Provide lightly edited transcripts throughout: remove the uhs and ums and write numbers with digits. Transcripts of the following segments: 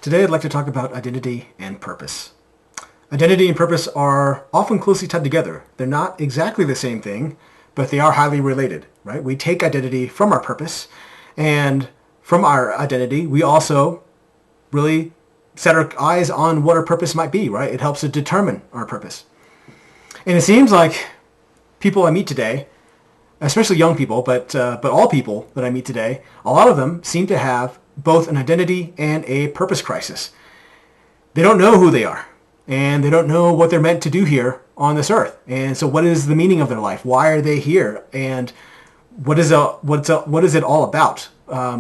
Today I'd like to talk about identity and purpose. Identity and purpose are often closely tied together. They're not exactly the same thing, but they are highly related, right? We take identity from our purpose, and from our identity, we also really set our eyes on what our purpose might be, right? It helps to determine our purpose. And it seems like people I meet today, especially young people, but all people that I meet today, a lot of them seem to have both an identity and a purpose crisis. They don't know who they are, and they don't know what they're meant to do here on this earth. And so what is the meaning of their life? Why are they here? And what is it all about?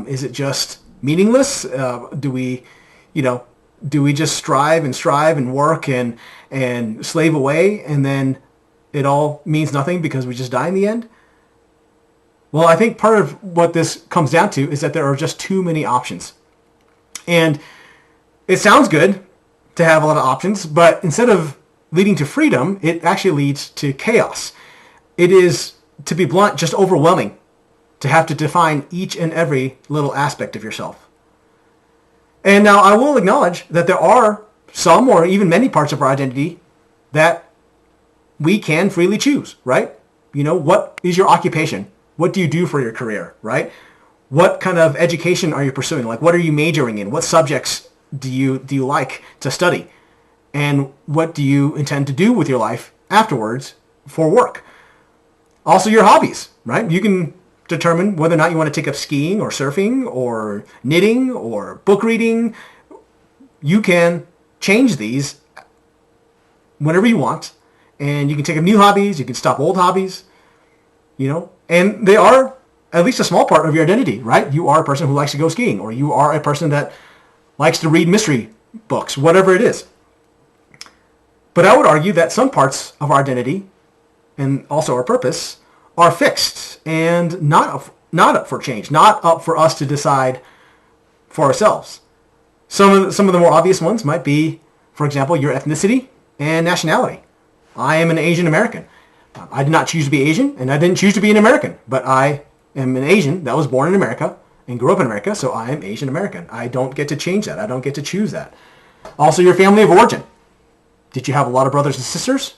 Is it just meaningless? Do we just strive and work and slave away, and then it all means nothing because we just die in the end? Well, I think part of what this comes down to is that there are just too many options. And it sounds good to have a lot of options, but instead of leading to freedom, it actually leads to chaos. It is, to be blunt, just overwhelming to have to define each and every little aspect of yourself. And now I will acknowledge that there are some or even many parts of our identity that we can freely choose, right? What is your occupation? What do you do for your career, right? What kind of education are you pursuing? Like, what are you majoring in? What subjects do you like to study? And what do you intend to do with your life afterwards for work? Also, your hobbies, right? You can determine whether or not you want to take up skiing or surfing or knitting or book reading. You can change these whenever you want, and you can take up new hobbies. You can stop old hobbies, and they are at least a small part of your identity, right? You are a person who likes to go skiing, or you are a person that likes to read mystery books, whatever it is. But I would argue that some parts of our identity and also our purpose are fixed and not up for change, not up for us to decide for ourselves. Some of the more obvious ones might be, for example, your ethnicity and nationality. I am an Asian American. I did not choose to be Asian, and I didn't choose to be an American, but I am an Asian that was born in America and grew up in America, so I am Asian American. I don't get to change that. I don't get to choose that. Also, your family of origin. Did you have a lot of brothers and sisters?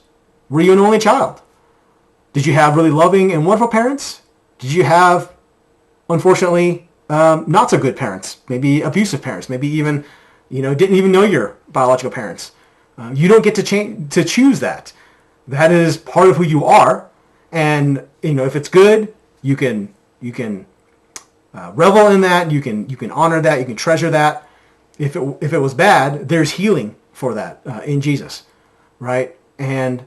Were you an only child? Did you have really loving and wonderful parents? Did you have, unfortunately, not so good parents? Maybe abusive parents? Maybe even, didn't even know your biological parents? You don't get to choose that. That is part of who you are, and if it's good, you can revel in that. You can honor that. You can treasure that. If it was bad, there's healing for that in Jesus, right? And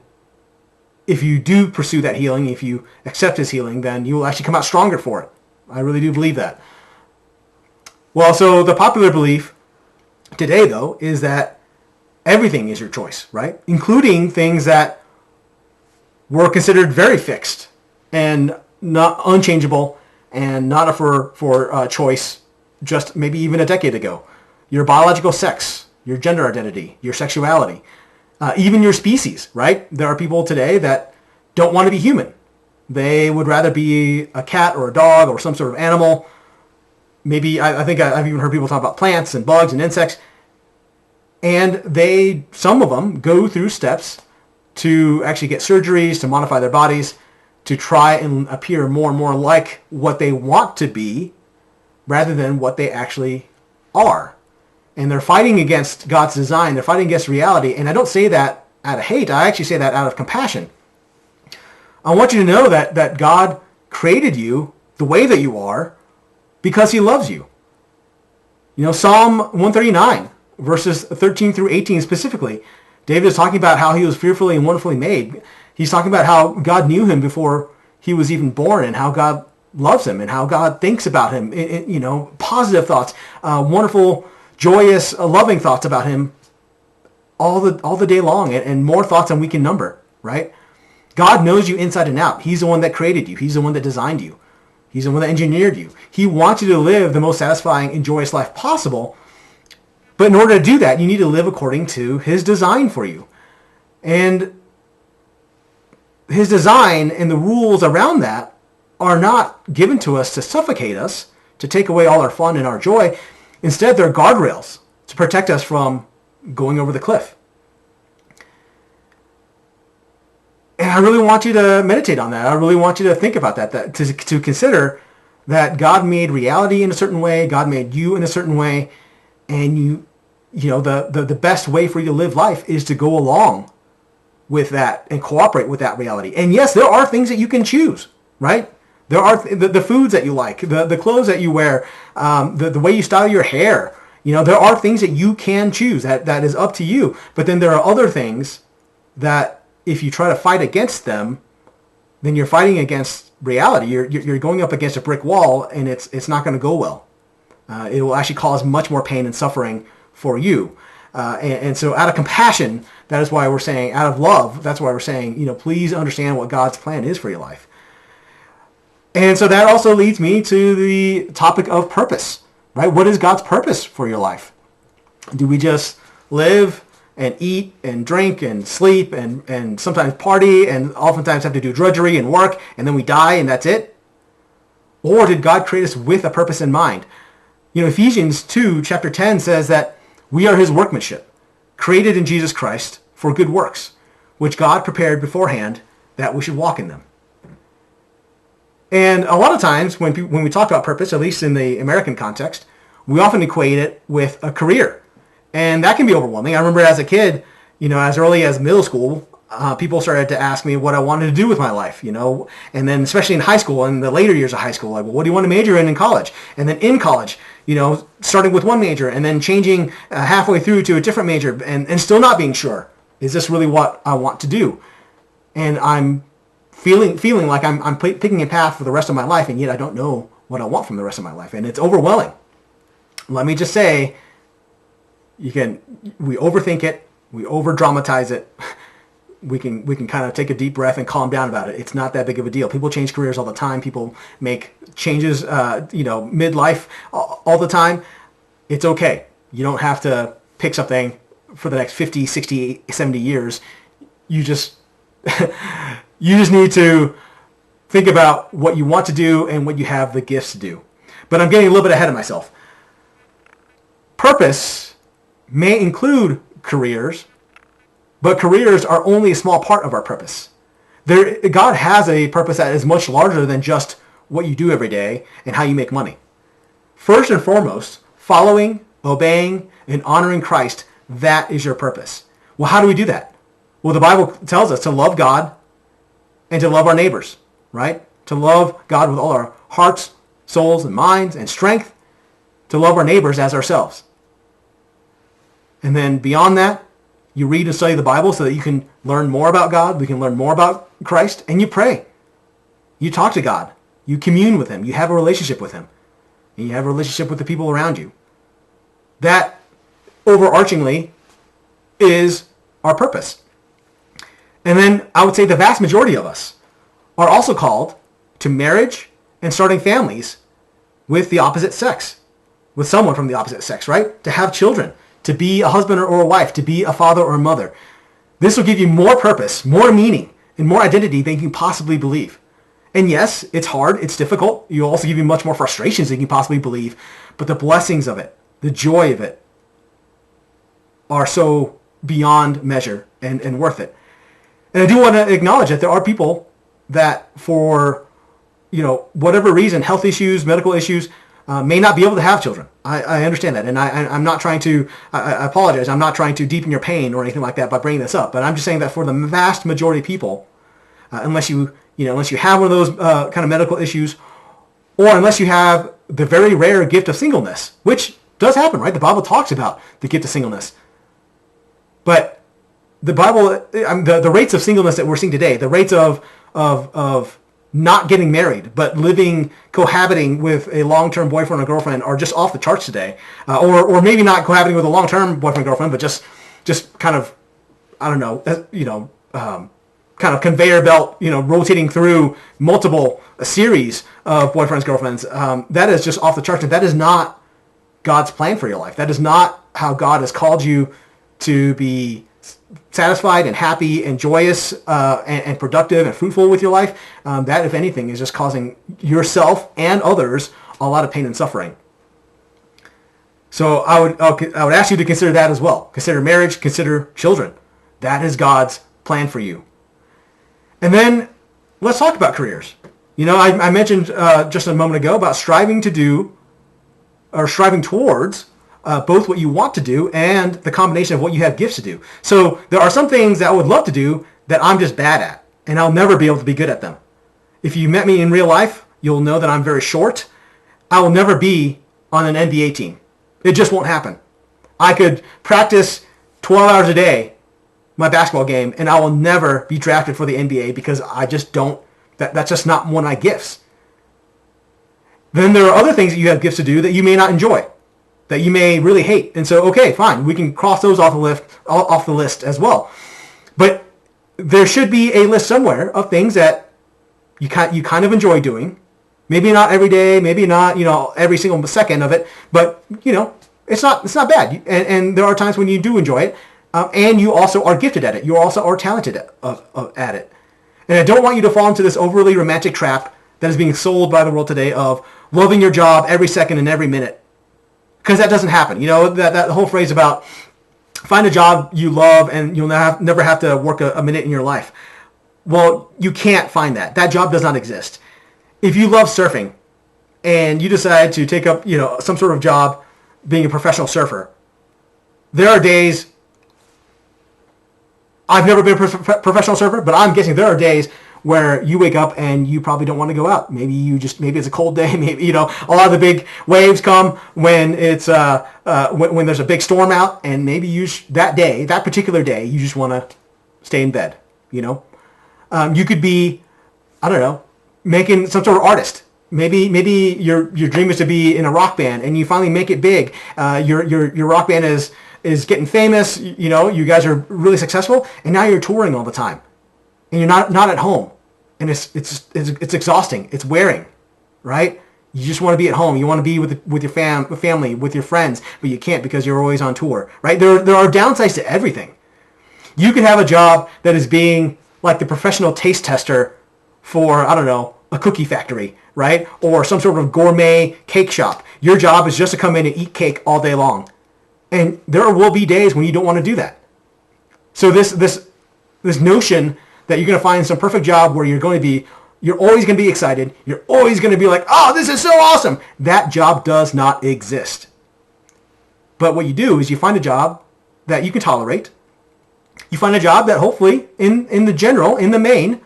if you do pursue that healing, if you accept His healing, then you will actually come out stronger for it. I really do believe that. Well, so the popular belief today, though, is that everything is your choice, right? Including things that were considered very fixed and not unchangeable and not up for choice just maybe even a decade ago. Your biological sex, your gender identity, your sexuality, even your species, right? There are people today that don't want to be human. They would rather be a cat or a dog or some sort of animal. Maybe, I think I've even heard people talk about plants and bugs and insects. And some of them go through steps to actually get surgeries, to modify their bodies, to try and appear more and more like what they want to be rather than what they actually are. And they're fighting against God's design. They're fighting against reality. And I don't say that out of hate. I actually say that out of compassion. I want you to know that God created you the way that you are because He loves you. Psalm 139, verses 13 through 18 specifically, David is talking about how he was fearfully and wonderfully made. He's talking about how God knew him before he was even born, and how God loves him, and how God thinks about him. Positive thoughts, wonderful, joyous, loving thoughts about him all the day long, and more thoughts than we can number, right? God knows you inside and out. He's the one that created you. He's the one that designed you. He's the one that engineered you. He wants you to live the most satisfying and joyous life possible. But in order to do that, you need to live according to His design for you. And His design and the rules around that are not given to us to suffocate us, to take away all our fun and our joy. Instead, they're guardrails. to protect us from going over the cliff. And I really want you to meditate on that. I really want you to think about that to consider that God made reality in a certain way, God made you in a certain way, and the best way for you to live life is to go along with that and cooperate with that reality. And yes, there are things that you can choose, right? There are the foods that you like, the clothes that you wear, the way you style your hair. There are things that you can choose. That is up to you. But then there are other things that if you try to fight against them, then you're fighting against reality. You're going up against a brick wall, and it's not going to go well. It will actually cause much more pain and suffering for you. And so out of compassion, that is why we're saying, out of love, that's why we're saying, please understand what God's plan is for your life. And so that also leads me to the topic of purpose, right? What is God's purpose for your life? Do we just live and eat and drink and sleep and sometimes party and oftentimes have to do drudgery and work and then we die and that's it? Or did God create us with a purpose in mind? Ephesians 2, chapter 10 says that we are his workmanship, created in Jesus Christ for good works, which God prepared beforehand that we should walk in them. And a lot of times when we talk about purpose, at least in the American context, we often equate it with a career. And that can be overwhelming. I remember as a kid, as early as middle school, people started to ask me what I wanted to do with my life, and then especially in high school and the later years of high school, like, well, what do you want to major in college? And then in college, starting with one major and then changing halfway through to a different major and still not being sure, is this really what I want to do? And I'm feeling like I'm picking a path for the rest of my life, and yet I don't know what I want from the rest of my life. And it's overwhelming. Let me just say, we overthink it, we over-dramatize it. We can kind of take a deep breath and calm down about it. It's not that big of a deal. People change careers all the time. People make changes, midlife all the time. It's okay. You don't have to pick something for the next 50, 60, 70 years. You just need to think about what you want to do and what you have the gifts to do. But I'm getting a little bit ahead of myself. Purpose may include careers, but careers are only a small part of our purpose. God has a purpose that is much larger than just what you do every day and how you make money. First and foremost, following, obeying, and honoring Christ, that is your purpose. Well, how do we do that? Well, the Bible tells us to love God and to love our neighbors, right? To love God with all our hearts, souls, and minds, and strength, to love our neighbors as ourselves. And then beyond that, you read and study the Bible so that you can learn more about God, we can learn more about Christ, and you pray. You talk to God. You commune with him. You have a relationship with him. And you have a relationship with the people around you. That, overarchingly, is our purpose. And then I would say the vast majority of us are also called to marriage and starting families with the opposite sex, with someone from the opposite sex, right? To have children, to be a husband or a wife, to be a father or a mother. This will give you more purpose, more meaning, and more identity than you can possibly believe. And yes, it's hard, it's difficult. It'll also give you much more frustrations than you can possibly believe. But the blessings of it, the joy of it, are so beyond measure and worth it. And I do want to acknowledge that there are people that for whatever reason, health issues, medical issues, may not be able to have children. I understand that, and I'm not trying to. I apologize. I'm not trying to deepen your pain or anything like that by bringing this up. But I'm just saying that for the vast majority of people, unless you have one of those kind of medical issues, or unless you have the very rare gift of singleness, which does happen, right? The Bible talks about the gift of singleness, but the Bible, the rates of singleness that we're seeing today, the rates of not getting married, but cohabiting with a long-term boyfriend or girlfriend are just off the charts today. Or maybe not cohabiting with a long-term boyfriend or girlfriend, but just kind of, I don't know, kind of conveyor belt, rotating through multiple series of boyfriends, girlfriends. That is just off the charts. And that is not God's plan for your life. That is not how God has called you to be satisfied and happy and joyous and productive and fruitful with your life. That, if anything, is just causing yourself and others a lot of pain and suffering. So I would ask you to consider that as well. Consider marriage, consider children. That is God's plan for you. And then let's talk about careers. I mentioned just a moment ago about striving to do or striving towards both what you want to do and the combination of what you have gifts to do. So there are some things that I would love to do that I'm just bad at, and I'll never be able to be good at them. If you met me in real life, you'll know that I'm very short. I will never be on an NBA team. It just won't happen. I could practice 12 hours a day, my basketball game, and I will never be drafted for the NBA because I just don't, that's just not one of my gifts. Then there are other things that you have gifts to do that you may not enjoy, that you may really hate. And so, okay, fine, we can cross those off the list as well. But there should be a list somewhere of things that you kind of enjoy doing. Maybe not every day, maybe not, every single second of it, but, it's not bad. And there are times when you do enjoy it, and you also are gifted at it. You also are talented at it. And I don't want you to fall into this overly romantic trap that is being sold by the world today of loving your job every second and every minute. Because that doesn't happen. That whole phrase about find a job you love and you'll never have to work a minute in your life. Well, you can't find that. That job does not exist. If you love surfing and you decide to take up, some sort of job being a professional surfer, there are days, I've never been a professional surfer, but I'm guessing there are days where you wake up and you probably don't want to go out. Maybe it's a cold day. Maybe, a lot of the big waves come when it's, when there's a big storm out, and maybe that particular day, you just want to stay in bed, You could be, I don't know, making some sort of artist. Maybe your dream is to be in a rock band, and you finally make it big. Your rock band is getting famous. You guys are really successful, and now you're touring all the time, and you're not at home, and it's exhausting. It's wearing, right? You just want to be at home. You want to be with your family, with your friends, but you can't because you're always on tour, right? There are downsides to everything. You could have a job that is being like the professional taste tester for, I don't know, a cookie factory, right? Or some sort of gourmet cake shop. Your job is just to come in and eat cake all day long. And there will be days when you don't want to do that. So this notion that you're going to find some perfect job where you're always going to be excited, you're always going to be like, oh, this is so awesome. That job does not exist. But what you do is you find a job that you can tolerate. You find a job that hopefully, in the main,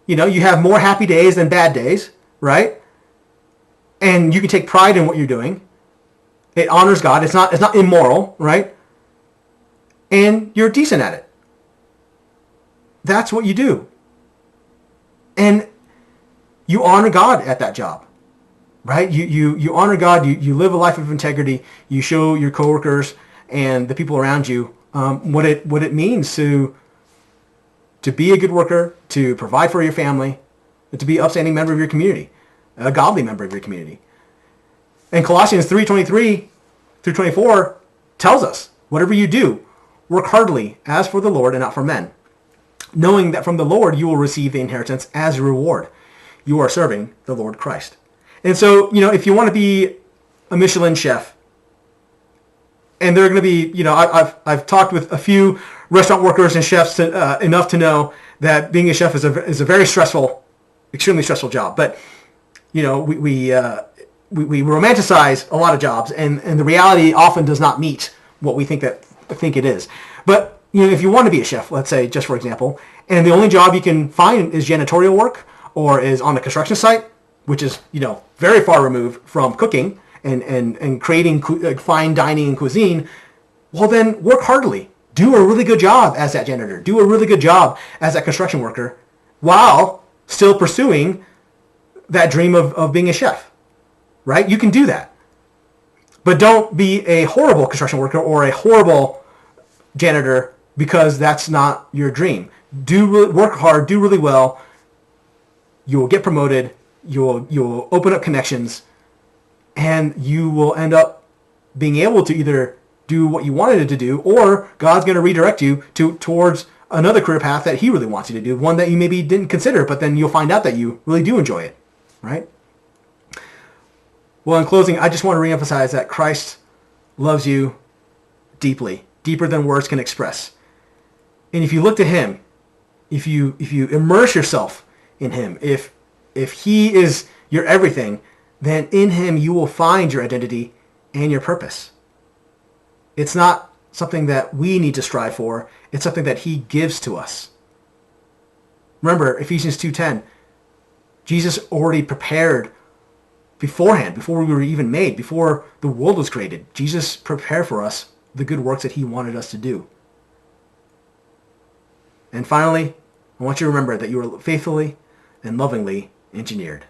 you have more happy days than bad days, right? And you can take pride in what you're doing. It honors God. It's not immoral, right? And you're decent at it. That's what you do. And you honor God at that job, right? You honor God. You live a life of integrity. You show your coworkers and the people around you what it means to be a good worker, to provide for your family, and to be an upstanding member of your community, a godly member of your community. And Colossians 3:23 through 24 tells us, whatever you do, work heartily as for the Lord and not for men, knowing that from the Lord you will receive the inheritance as a reward. You are serving the Lord Christ. And so, if you want to be a Michelin chef, and they're going to be, I've talked with a few restaurant workers and chefs enough to know that being a chef is a very stressful, extremely stressful job. But we romanticize a lot of jobs, and the reality often does not meet what we think it is. But if you want to be a chef, let's say, just for example, and the only job you can find is janitorial work or is on the construction site, which is very far removed from cooking and creating fine dining and cuisine, well then work heartily. Do a really good job as that janitor. Do a really good job as that construction worker while still pursuing that dream of being a chef, right? You can do that. But don't be a horrible construction worker or a horrible janitor because that's not your dream. Work hard, do really well. You will get promoted. You'll open up connections, and you will end up being able to either do what you wanted to do, or God's going to redirect you towards another career path that He really wants you to do, one that you maybe didn't consider, but then you'll find out that you really do enjoy it, right? Well, in closing, I just want to reemphasize that Christ loves you deeply, deeper than words can express. And if you look to him, if you immerse yourself in him, if he is your everything, then in him you will find your identity and your purpose. It's not something that we need to strive for. It's something that he gives to us. Remember, Ephesians 2:10, Jesus already prepared beforehand, before we were even made, before the world was created. Jesus prepared for us the good works that he wanted us to do. And finally, I want you to remember that you are faithfully and lovingly engineered.